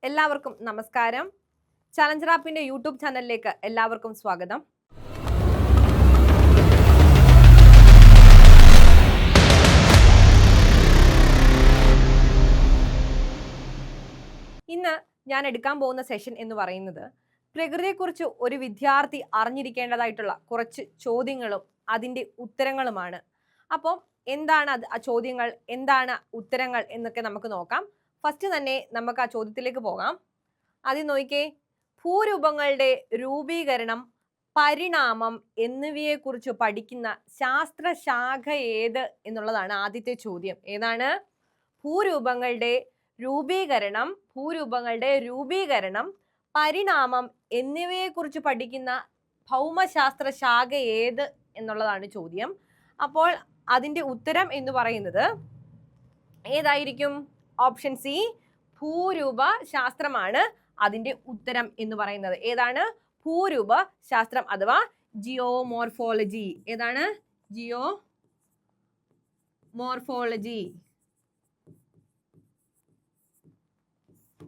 എല്ലാവർക്കും നമസ്കാരം. Challenger ആപ്പിന്റെ YouTube ചാനലിലേക്ക് എല്ലാവർക്കും സ്വാഗതം. ഇന്ന് ഞാൻ എടുക്കാൻ പോകുന്ന സെഷൻ എന്ന് പറയുന്നത് പ്രകൃതിയെക്കുറിച്ച് ഒരു വിദ്യാർത്ഥി അറിഞ്ഞിരിക്കേണ്ടതായിട്ടുള്ള കുറച്ച് ചോദ്യങ്ങളും അതിൻ്റെ ഉത്തരങ്ങളുമാണ്. അപ്പം എന്താണ് ആ ചോദ്യങ്ങൾ, എന്താണ് ഉത്തരങ്ങൾ എന്നൊക്കെ നമുക്ക് നോക്കാം. ഫസ്റ്റ് തന്നെ നമുക്ക് ആ ചോദ്യത്തിലേക്ക് പോകാം. ആദ്യം നോക്കിക്കേ, ഭൂരൂപങ്ങളുടെ രൂപീകരണം, പരിണാമം എന്നിവയെക്കുറിച്ച് പഠിക്കുന്ന ശാസ്ത്രശാഖ ഏത് എന്നുള്ളതാണ് ആദ്യത്തെ ചോദ്യം. ഏതാണ്? ഭൂരൂപങ്ങളുടെ രൂപീകരണം, പരിണാമം എന്നിവയെക്കുറിച്ച് പഠിക്കുന്ന ഭൗമശാസ്ത്ര ശാഖ ഏത് എന്നുള്ളതാണ് ചോദ്യം. അപ്പോൾ അതിൻ്റെ ഉത്തരം എന്ന് പറയുന്നത് ഏതായിരിക്കും? ഓപ്ഷൻ സി, ഭൂരൂപ ശാസ്ത്രമാണ് അതിൻ്റെ ഉത്തരം എന്ന് പറയുന്നത്. ഏതാണ്? ഭൂരൂപ ശാസ്ത്രം അഥവാ ജിയോമോർഫോളജി. ഏതാണ്? ജിയോമോർഫോളജി.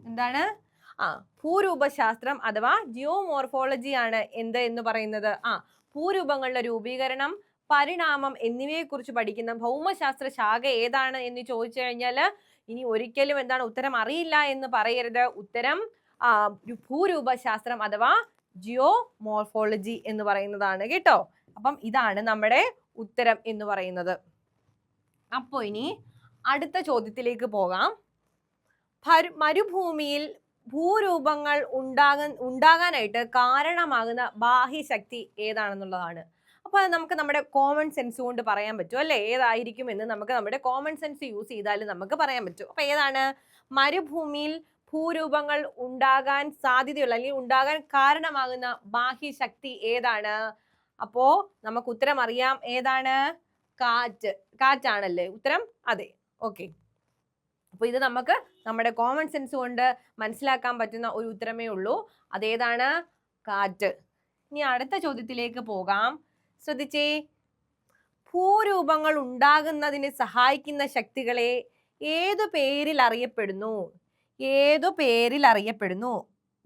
എന്താണ്? ഭൂരൂപശാസ്ത്രം അഥവാ ജിയോമോർഫോളജി ആണ് എന്ത് എന്ന് പറയുന്നത്. ഭൂരൂപങ്ങളുടെ രൂപീകരണം, പരിണാമം എന്നിവയെക്കുറിച്ച് പഠിക്കുന്ന ഭൗമശാസ്ത്ര ശാഖ ഏതാണ് എന്ന് ചോദിച്ചു കഴിഞ്ഞാൽ ഇനി ഒരിക്കലും എന്താണ് ഉത്തരം അറിയില്ല എന്ന് പറയരുത്. ഉത്തരം ഭൂരൂപശാസ്ത്രം അഥവാ ജിയോമോർഫോളജി എന്ന് പറയുന്നതാണ് കേട്ടോ. അപ്പം ഇതാണ് നമ്മുടെ ഉത്തരം എന്ന് പറയുന്നത്. അപ്പോൾ ഇനി അടുത്ത ചോദ്യത്തിലേക്ക് പോകാം. മരുഭൂമിയിൽ ഭൂരൂപങ്ങൾ ഉണ്ടാകാനായിട്ട് കാരണമാകുന്ന ബാഹ്യശക്തി ഏതാണെന്നുള്ളതാണ്. അപ്പോൾ അത് നമുക്ക് നമ്മുടെ കോമൺ സെൻസ് കൊണ്ട് പറയാൻ പറ്റും അല്ലേ? ഏതായിരിക്കും എന്ന് നമുക്ക് നമ്മുടെ കോമൺ സെൻസ് യൂസ് ചെയ്താൽ നമുക്ക് പറയാൻ പറ്റും. അപ്പോൾ ഏതാണ്? മരുഭൂമിയിൽ ഭൂരൂപങ്ങൾ ഉണ്ടാകാൻ സാധ്യതയുള്ള അല്ലെങ്കിൽ ഉണ്ടാകാൻ കാരണമാകുന്ന ബാഹ്യശക്തി ഏതാണ്? അപ്പോൾ നമുക്ക് ഉത്തരം അറിയാം. ഏതാണ്? കാറ്റാണല്ലേ ഉത്തരം? അതെ, ഓക്കെ. അപ്പോൾ ഇത് നമുക്ക് നമ്മുടെ കോമൺ സെൻസ് കൊണ്ട് മനസ്സിലാക്കാൻ പറ്റുന്ന ഒരു ഉത്തരമേ ഉള്ളൂ. അതേതാണ്? കാറ്റ്. ഇനി അടുത്ത ചോദ്യത്തിലേക്ക് പോകാം. ശ്രദ്ധിച്ചേ, ഭൂരൂപങ്ങൾ ഉണ്ടാകുന്നതിന് സഹായിക്കുന്ന ശക്തികളെ ഏതു പേരിൽ അറിയപ്പെടുന്നു?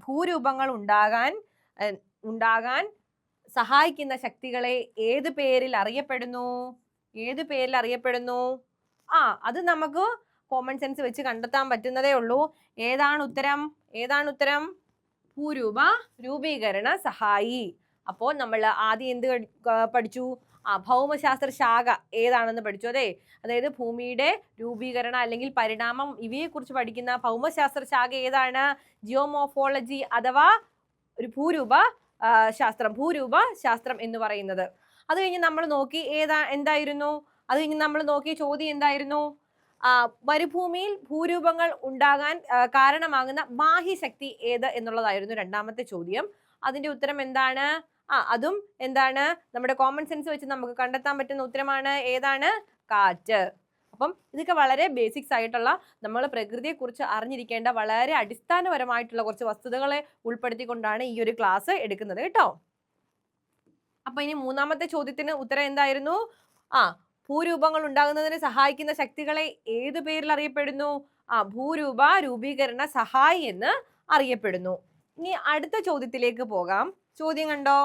ഭൂരൂപങ്ങൾ ഉണ്ടാകാൻ സഹായിക്കുന്ന ശക്തികളെ ഏത് പേരിൽ അറിയപ്പെടുന്നു? അത് നമുക്ക് കോമൺ സെൻസ് വെച്ച് കണ്ടെത്താൻ പറ്റുന്നതേ ഉള്ളൂ. ഏതാണ് ഉത്തരം? ഭൂരൂപ രൂപീകരണ സഹായി. അപ്പോൾ നമ്മൾ ആദ്യം എന്ത് പഠിച്ചു? ഭൗമശാസ്ത്ര ശാഖ ഏതാണെന്ന് പഠിച്ചു. അതായത് ഭൂമിയുടെ രൂപീകരണം അല്ലെങ്കിൽ പരിണാമം ഇവയെക്കുറിച്ച് പഠിക്കുന്ന ഭൗമശാസ്ത്ര ശാഖ ഏതാണ്? ജിയോമോർഫോളജി അഥവാ ഒരു ഭൂരൂപ ശാസ്ത്രം എന്ന് പറയുന്നത്. അത് കഴിഞ്ഞ് നമ്മൾ നോക്കി ചോദ്യം എന്തായിരുന്നു? മരുഭൂമിയിൽ ഭൂരൂപങ്ങൾ ഉണ്ടാകാൻ കാരണമാകുന്ന ബാഹ്യശക്തി ഏത് എന്നുള്ളതായിരുന്നു രണ്ടാമത്തെ ചോദ്യം. അതിന്റെ ഉത്തരം എന്താണ്? അതും എന്താണ്? നമ്മുടെ കോമൺ സെൻസ് വെച്ച് നമുക്ക് കണ്ടെത്താൻ പറ്റുന്ന ഉത്തരമാണ്. ഏതാണ്? കാറ്റ്. അപ്പം ഇതൊക്കെ വളരെ ബേസിക്സ് ആയിട്ടുള്ള നമ്മൾ പ്രകൃതിയെക്കുറിച്ച് അറിഞ്ഞിരിക്കേണ്ട വളരെ അടിസ്ഥാനപരമായിട്ടുള്ള കുറച്ച് വസ്തുതകളെ ഉൾപ്പെടുത്തിക്കൊണ്ടാണ് ഈ ഒരു ക്ലാസ് എടുക്കുന്നത് കേട്ടോ. അപ്പൊ ഇനി മൂന്നാമത്തെ ചോദ്യത്തിന് ഉത്തരം എന്തായിരുന്നു? ഭൂരൂപങ്ങൾ ഉണ്ടാകുന്നതിന് സഹായിക്കുന്ന ശക്തികളെ ഏതു പേരിൽ അറിയപ്പെടുന്നു? ഭൂരൂപ രൂപീകരണ സഹായി എന്ന് അറിയപ്പെടുന്നു. ഇനി അടുത്ത ചോദ്യത്തിലേക്ക് പോകാം. ചോദ്യം കണ്ടോ?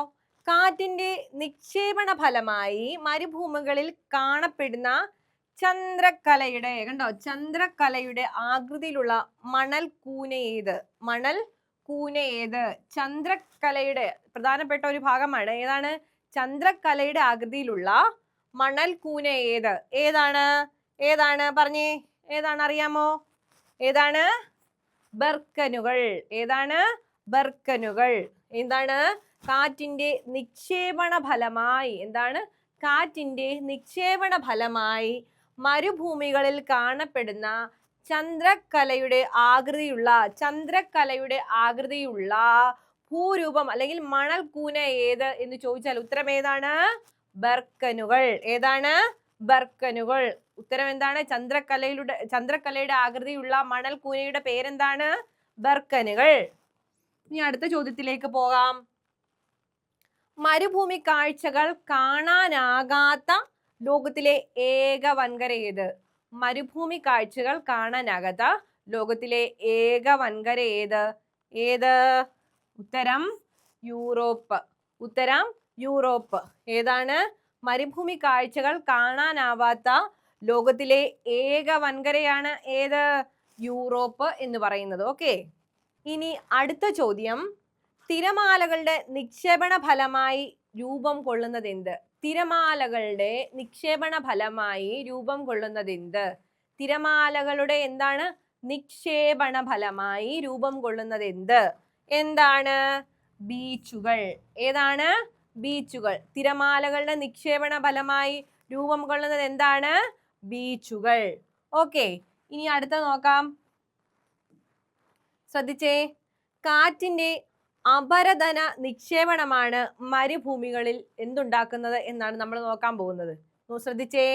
കാറ്റിന്റെ നിക്ഷേപണ ഫലമായി മരുഭൂമികളിൽ കാണപ്പെടുന്ന ചന്ദ്രക്കലയുടെ ആകൃതിയിലുള്ള മണൽ കൂന ഏത്? ചന്ദ്രക്കലയുടെ പ്രധാനപ്പെട്ട ഒരു ഭാഗമാണ്. ഏതാണ്? ചന്ദ്രക്കലയുടെ ആകൃതിയിലുള്ള മണൽ കൂന ഏതാണ്? പറഞ്ഞേ, ഏതാണ്? അറിയാമോ? ഏതാണ്? ബർക്കനുകൾ. എന്താണ്? കാറ്റിന്റെ നിക്ഷേപണ ഫലമായി മരുഭൂമികളിൽ കാണപ്പെടുന്ന ചന്ദ്രക്കലയുടെ ആകൃതിയുള്ള ഭൂരൂപം അല്ലെങ്കിൽ മണൽ കൂന ഏത് എന്ന് ചോദിച്ചാൽ ഉത്തരം ഏതാണ്? ബർക്കനുകൾ. ഏതാണ്? ബർക്കനുകൾ. ഉത്തരം എന്താണ്? ചന്ദ്രക്കലയുടെ ആകൃതിയുള്ള മണൽ കൂനയുടെ പേരെന്താണ്? ബർക്കനുകൾ. ഇനി അടുത്ത ചോദ്യത്തിലേക്ക് പോകാം. മരുഭൂമി കാഴ്ചകൾ കാണാനാകാത്ത ലോകത്തിലെ ഏക വൻകര ഏത്? മരുഭൂമി കാഴ്ചകൾ കാണാനാകാത്ത ലോകത്തിലെ ഏക വൻകര ഏത്? ഏത്? ഉത്തരം യൂറോപ്പ്. ഉത്തരം യൂറോപ്പ്. ഏതാണ്? മരുഭൂമി കാഴ്ചകൾ കാണാനാവാത്ത ലോകത്തിലെ ഏക വൻകരയാണ് ഏത്? യൂറോപ്പ് എന്ന് പറയുന്നത്. ഓക്കെ, ഇനി അടുത്ത ചോദ്യം, തിരമാലകളുടെ നിക്ഷേപണ ഫലമായി രൂപം കൊള്ളുന്നത് എന്ത്? തിരമാലകളുടെ നിക്ഷേപണ ഫലമായി രൂപം കൊള്ളുന്നത് എന്ത്? തിരമാലകളുടെ എന്താണ്? നിക്ഷേപണ ഫലമായി രൂപം കൊള്ളുന്നത് എന്ത്? എന്താണ്? ബീച്ചുകൾ. ഏതാണ്? ബീച്ചുകൾ. തിരമാലകളുടെ നിക്ഷേപണ ഫലമായി രൂപം കൊള്ളുന്നത് എന്താണ്? ബീച്ചുകൾ. ഓക്കെ, ഇനി അടുത്ത നോക്കാം. ശ്രദ്ധിച്ചേ, കാറ്റിന്റെ അപരദന നിക്ഷേപണമാണ് മരുഭൂമികളിൽ എന്തുണ്ടാക്കുന്നത് എന്നാണ് നമ്മൾ നോക്കാൻ പോകുന്നത്. ശ്രദ്ധിച്ചേ,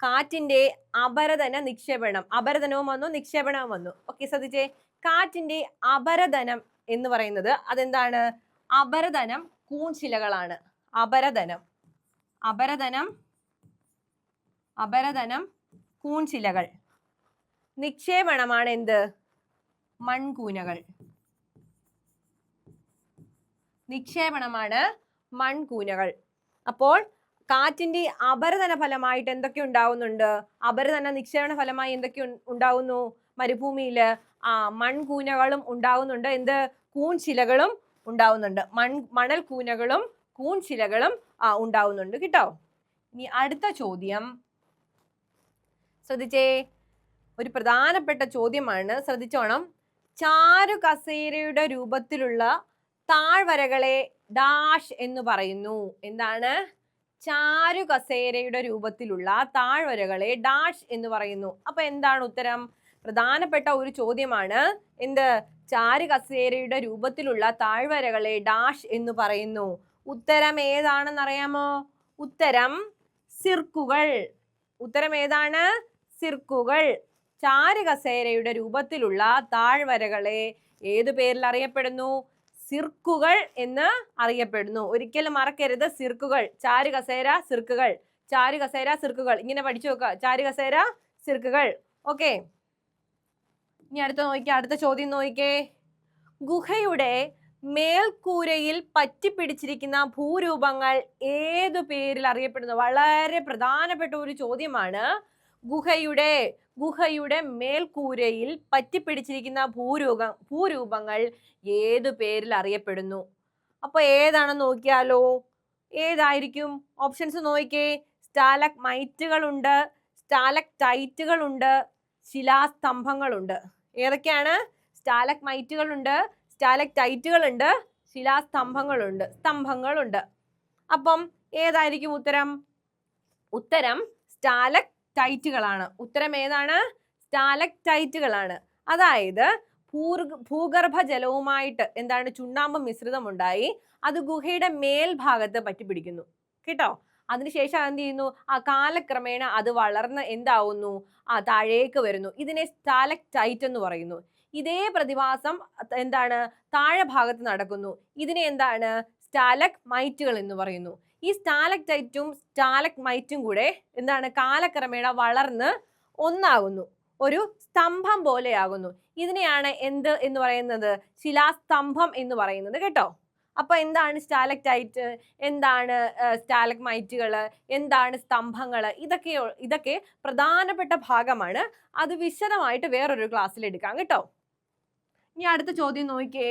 കാറ്റിന്റെ അപരദന നിക്ഷേപണം. അപരദനവും വന്നു, നിക്ഷേപണവും വന്നു. ഓക്കെ, ശ്രദ്ധിച്ചേ, കാറ്റിന്റെ അപരദനം എന്ന് പറയുന്നത് അതെന്താണ്? അപരദനം കൂൺശിലകളാണ്. അപരദനം, അപരദനം, അപരദനം കൂൺശിലകൾ. നിക്ഷേപണമാണ് എന്ത്? മൺകൂനകൾ. നിക്ഷേപണമാണ് മൺകൂനകൾ. അപ്പോൾ കാറ്റിന്റെ അപരദന ഫലമായിട്ട് എന്തൊക്കെ ഉണ്ടാവുന്നുണ്ട്? അപരദന നിക്ഷേപണ ഫലമായി എന്തൊക്കെ ഉണ്ടാവുന്നു മരുഭൂമിയില്? മൺകൂനകളും ഉണ്ടാവുന്നുണ്ട്. എന്ത്? കൂൺശിലകളും ഉണ്ടാവുന്നുണ്ട്. മണൽ കൂനകളും കൂൺശിലകളും ഉണ്ടാവുന്നുണ്ട് കേട്ടോ. ഇനി അടുത്ത ചോദ്യം ശ്രദ്ധിച്ചേ, ഒരു പ്രധാനപ്പെട്ട ചോദ്യമാണ്, ശ്രദ്ധിച്ചോണം. ചാരു കസേരയുടെ രൂപത്തിലുള്ള താഴ്വരകളെ ഡാഷ് എന്ന് പറയുന്നു. എന്താണ്? ചാരു കസേരയുടെ രൂപത്തിലുള്ള താഴ്വരകളെ ഡാഷ് എന്ന് പറയുന്നു. അപ്പൊ എന്താണ് ഉത്തരം? പ്രധാനപ്പെട്ട ഒരു ചോദ്യമാണ്. എന്ത്? ചാരു കസേരയുടെ രൂപത്തിലുള്ള താഴ്വരകളെ ഡാഷ് എന്ന് പറയുന്നു. ഉത്തരം ഏതാണെന്ന് അറിയാമോ? ഉത്തരം സിർക്കുകൾ. ഉത്തരം ഏതാണ്? സിർക്കുകൾ. ചാരു കസേരയുടെ രൂപത്തിലുള്ള താഴ്വരകളെ ഏതു പേരിൽ അറിയപ്പെടുന്നു? സിർക്കുകൾ എന്ന് അറിയപ്പെടുന്നു. ഒരിക്കലും മറക്കരുത്, സിർക്കുകൾ. ചാരു കസേര, സിർക്കുകൾ. ചാരു കസേര, സിർക്കുകൾ. ഇങ്ങനെ പഠിച്ചു നോക്കുക, ചാരു കസേര, സിർക്കുകൾ. ഓക്കെ, ഇനി അടുത്ത ചോദ്യം നോക്കിക്കേ. ഗുഹയുടെ മേൽക്കൂരയിൽ പറ്റിപ്പിടിച്ചിരിക്കുന്ന ഭൂരൂപങ്ങൾ ഏതു പേരിൽ അറിയപ്പെടുന്നു? വളരെ പ്രധാനപ്പെട്ട ഒരു ചോദ്യമാണ്. ഗുഹയുടെ മേൽക്കൂരയിൽ പറ്റിപ്പിടിച്ചിരിക്കുന്ന ഭൂരൂപങ്ങൾ ഏതു പേരിൽ അറിയപ്പെടുന്നു? അപ്പൊ ഏതാണെന്ന് നോക്കിയാലോ? ഏതായിരിക്കും? ഓപ്ഷൻസ് നോക്കിക്കേ. സ്റ്റാലഗ്മൈറ്റുകളുണ്ട്, സ്റ്റാലക്ടൈറ്റുകളുണ്ട്, ശിലാസ്തംഭങ്ങളുണ്ട്. ഏതൊക്കെയാണ്? സ്റ്റാലഗ്മൈറ്റുകളുണ്ട്, സ്റ്റാലക്ടൈറ്റുകളുണ്ട്, ശിലാസ്തംഭങ്ങളുണ്ട്, സ്തംഭങ്ങളുണ്ട്. അപ്പം ഏതായിരിക്കും ഉത്തരം? ഉത്തരം സ്റ്റാലക്ടൈറ്റുകളാണ്. ഉത്തരം ഏതാണ്? സ്റ്റാലക്ടൈറ്റുകളാണ്. അതായത് ഭൂഗർഭ ജലവുമായിട്ട് എന്താണ്? ചുണ്ണാമ്പ് മിശ്രിതമുണ്ടായി അത് ഗുഹയുടെ മേൽഭാഗത്ത് പറ്റിപ്പിടിക്കുന്നു കേട്ടോ. അതിനുശേഷം എന്ത് ചെയ്യുന്നു? കാലക്രമേണ അത് വളർന്ന് എന്താവുന്നു? താഴേക്ക് വരുന്നു. ഇതിനെ സ്റ്റാലക്ടൈറ്റ് എന്ന് പറയുന്നു. ഇതേ പ്രതിഭാസം എന്താണ്? താഴെ ഭാഗത്ത് നടക്കുന്നു. ഇതിനെ എന്താണ്? സ്റ്റാലഗ്മൈറ്റുകൾ എന്ന് പറയുന്നു. ഈ സ്റ്റാലക്ടൈറ്റും സ്റ്റാലഗ്മൈറ്റും കൂടെ എന്താണ്? കാലക്രമേണ വളർന്ന് ഒന്നാകുന്നു, ഒരു സ്തംഭം പോലെയാകുന്നു. ഇതിനെയാണ് എന്ത് എന്ന് പറയുന്നത്? ശിലാസ്തംഭം എന്ന് പറയുന്നത് കേട്ടോ. അപ്പൊ എന്താണ് സ്റ്റാലക്ടൈറ്റ്, എന്താണ് സ്റ്റാലഗ്മൈറ്റുകൾ, എന്താണ് സ്തംഭങ്ങൾ? ഇതൊക്കെ പ്രധാനപ്പെട്ട ഭാഗമാണ്. അത് വിശദമായിട്ട് വേറൊരു ക്ലാസ്സിൽ എടുക്കാം കേട്ടോ. ഇനി അടുത്ത ചോദ്യം നോക്കിക്കേ.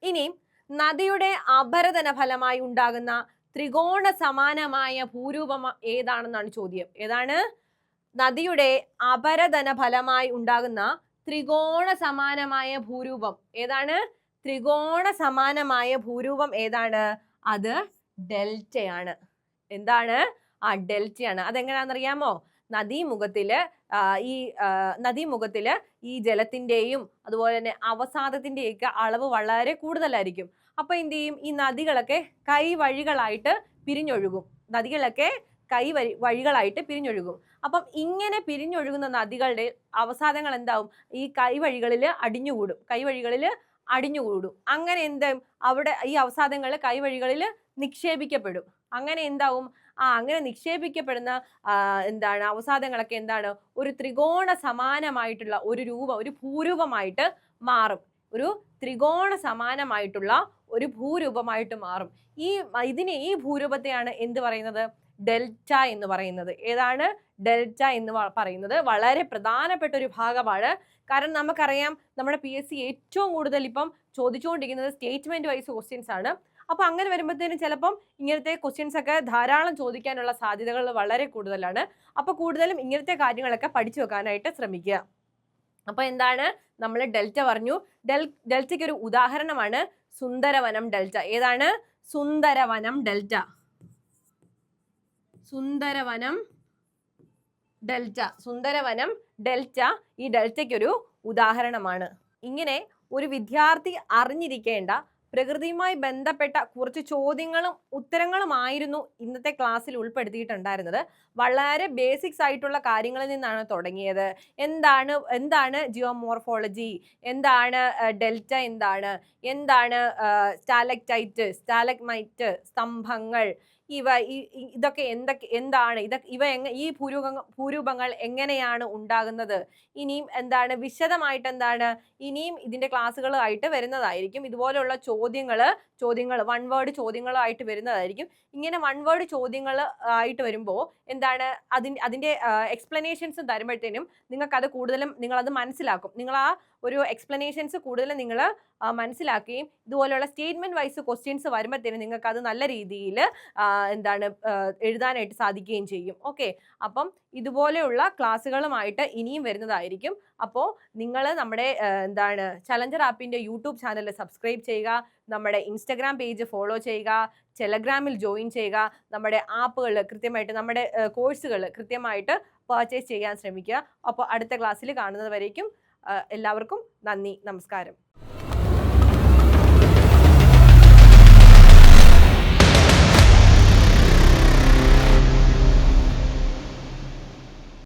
ഇനി നദിയുടെ അപരദന ഫലമായി ഉണ്ടാകുന്ന ത്രികോണ സമാനമായ ഭൂരൂപം ഏതാണെന്നാണ് ചോദ്യം. ഏതാണ്? നദിയുടെ അപരദന ഫലമായി ഉണ്ടാകുന്ന ത്രികോണ സമാനമായ ഭൂരൂപം ഏതാണ്? ത്രികോണ സമാനമായ ഭൂരൂപം ഏതാണ്? അത് ഡെൽറ്റയാണ്. എന്താണ്? ഡെൽറ്റയാണ്. അതെങ്ങനെയാണെന്നറിയാമോ? നദീമുഖത്തില് ഈ ജലത്തിന്റെയും അതുപോലെ തന്നെ അവസാദത്തിന്റെയും ഒക്കെ അളവ് വളരെ കൂടുതലായിരിക്കും. അപ്പൊ എന്ത് ചെയ്യും? ഈ നദികളൊക്കെ കൈവഴികളായിട്ട് പിരിഞ്ഞൊഴുകും. വഴികളായിട്ട് പിരിഞ്ഞൊഴുകും. അപ്പം ഇങ്ങനെ പിരിഞ്ഞൊഴുകുന്ന നദികളുടെ അവസാദങ്ങൾ എന്താവും? ഈ കൈവഴികളിൽ അടിഞ്ഞുകൂടും. അങ്ങനെ എന്താവും? അവിടെ ഈ അവസാദങ്ങൾ കൈവഴികളിൽ നിക്ഷേപിക്കപ്പെടും. അങ്ങനെ എന്താവും? അങ്ങനെ നിക്ഷേപിക്കപ്പെടുന്ന എന്താണ് അവസാദങ്ങളൊക്കെ എന്താണ് ഒരു ത്രികോണ സമാനമായിട്ടുള്ള ഒരു രൂപം, ഒരു ഭൂരൂപമായിട്ട് മാറും. ഒരു ത്രികോണ സമാനമായിട്ടുള്ള ഒരു ഭൂരൂപമായിട്ട് മാറും. ഈ ഭൂരൂപത്തെയാണ് എന്ത് പറയുന്നത്? ഡെൽറ്റ എന്ന് പറയുന്നത്. ഏതാണ്? ഡെൽറ്റ എന്ന് പറയുന്നത് വളരെ പ്രധാനപ്പെട്ട ഒരു ഭാഗമാണ്. കാരണം നമുക്കറിയാം നമ്മുടെ PSC ഏറ്റവും കൂടുതൽ ഇപ്പം ചോദിച്ചുകൊണ്ടിരിക്കുന്നത് സ്റ്റേറ്റ്മെന്റ് വൈസ് ക്വസ്റ്റ്യൻസ് ആണ്. അപ്പൊ അങ്ങനെ വരുമ്പോഴത്തേനും ചിലപ്പം ഇങ്ങനത്തെ ക്വസ്റ്റ്യൻസ് ഒക്കെ ധാരാളം ചോദിക്കാനുള്ള സാധ്യതകൾ വളരെ കൂടുതലാണ്. അപ്പൊ കൂടുതലും ഇങ്ങനത്തെ കാര്യങ്ങളൊക്കെ പഠിച്ചു വെക്കാനായിട്ട് ശ്രമിക്കുക. അപ്പൊ എന്താണ്? നമ്മൾ ഡെൽറ്റ പറഞ്ഞു. ഡെൽറ്റയ്ക്ക് ഒരു ഉദാഹരണമാണ് സുന്ദരവനം ഡെൽറ്റ. ഏതാണ്? സുന്ദരവനം ഡെൽറ്റ. സുന്ദരവനം ഡെൽറ്റ. സുന്ദരവനം ഡെൽറ്റ ഈ ഡെൽറ്റയ്ക്കൊരു ഉദാഹരണമാണ്. ഇങ്ങനെ ഒരു വിദ്യാർത്ഥി അറിഞ്ഞിരിക്കേണ്ട പ്രകൃതിയുമായി ബന്ധപ്പെട്ട കുറച്ച് ചോദ്യങ്ങളും ഉത്തരങ്ങളുമായിരുന്നു ഇന്നത്തെ ക്ലാസ്സിൽ ഉൾപ്പെടുത്തിയിട്ടുണ്ടായിരുന്നത്. വളരെ ബേസിക്സ് ആയിട്ടുള്ള കാര്യങ്ങളിൽ നിന്നാണ് തുടങ്ങിയത്. എന്താണ് ജിയോമോർഫോളജി, എന്താണ് ഡെൽറ്റ, എന്താണ് സ്റ്റാലക്ടൈറ്റ്, സ്റ്റാലഗ്മൈറ്റ്, സ്തംഭങ്ങൾ, ഇതൊക്കെ എന്താണ് ഈ ഭൂരൂപങ്ങൾ എങ്ങനെയാണ് ഉണ്ടാകുന്നത്, ഇനിയും എന്താണ് വിശദമായിട്ട് ഇനിയും ഇതിന്റെ ക്ലാസ്സുകളായിട്ട് വരുന്നതായിരിക്കും. ഇതുപോലെയുള്ള ചോദ്യങ്ങൾ വൺ വേർഡ് ചോദ്യങ്ങളായിട്ട് വരുന്നതായിരിക്കും. ഇങ്ങനെ വൺ വേർഡ് ചോദ്യങ്ങൾ ആയിട്ട് വരുമ്പോൾ എന്താണ് അതിന്റെ എക്സ്പ്ലനേഷൻസ് തരുമ്പോഴത്തേനും നിങ്ങൾക്ക് അത് കൂടുതലും നിങ്ങൾ അത് മനസ്സിലാക്കും. നിങ്ങൾ ആ ഒരു എക്സ്പ്ലനേഷൻസ് കൂടുതലും നിങ്ങൾ മനസ്സിലാക്കുകയും ഇതുപോലെയുള്ള സ്റ്റേറ്റ്മെന്റ് വൈസ് ക്വസ്റ്റ്യൻസ് വരുമ്പോഴത്തേനും നിങ്ങൾക്ക് അത് നല്ല രീതിയിൽ എഴുതാനായിട്ട് സാധിക്കുകയും ചെയ്യും. ഓക്കെ, അപ്പം ഇതുപോലെയുള്ള ക്ലാസ്സുകളുമായിട്ട് ഇനിയും വരുന്നതായിരിക്കും. അപ്പോൾ നിങ്ങൾ നമ്മുടെ ചലഞ്ചർ ആപ്പിന്റെ യൂട്യൂബ് ചാനൽ സബ്സ്ക്രൈബ് ചെയ്യുക, നമ്മുടെ ഇൻസ്റ്റഗ്രാം പേജ് ഫോളോ ചെയ്യുക, ടെലഗ്രാമിൽ ജോയിൻ ചെയ്യുക, നമ്മുടെ ആപ്പുകൾ കൃത്യമായിട്ട്, നമ്മുടെ കോഴ്സുകൾ കൃത്യമായിട്ട് പർച്ചേസ് ചെയ്യാൻ ശ്രമിക്കുക. അപ്പോൾ അടുത്ത ക്ലാസ്സിൽ കാണുന്നത് വരേക്കും എല്ലാവർക്കും നന്ദി, നമസ്കാരം.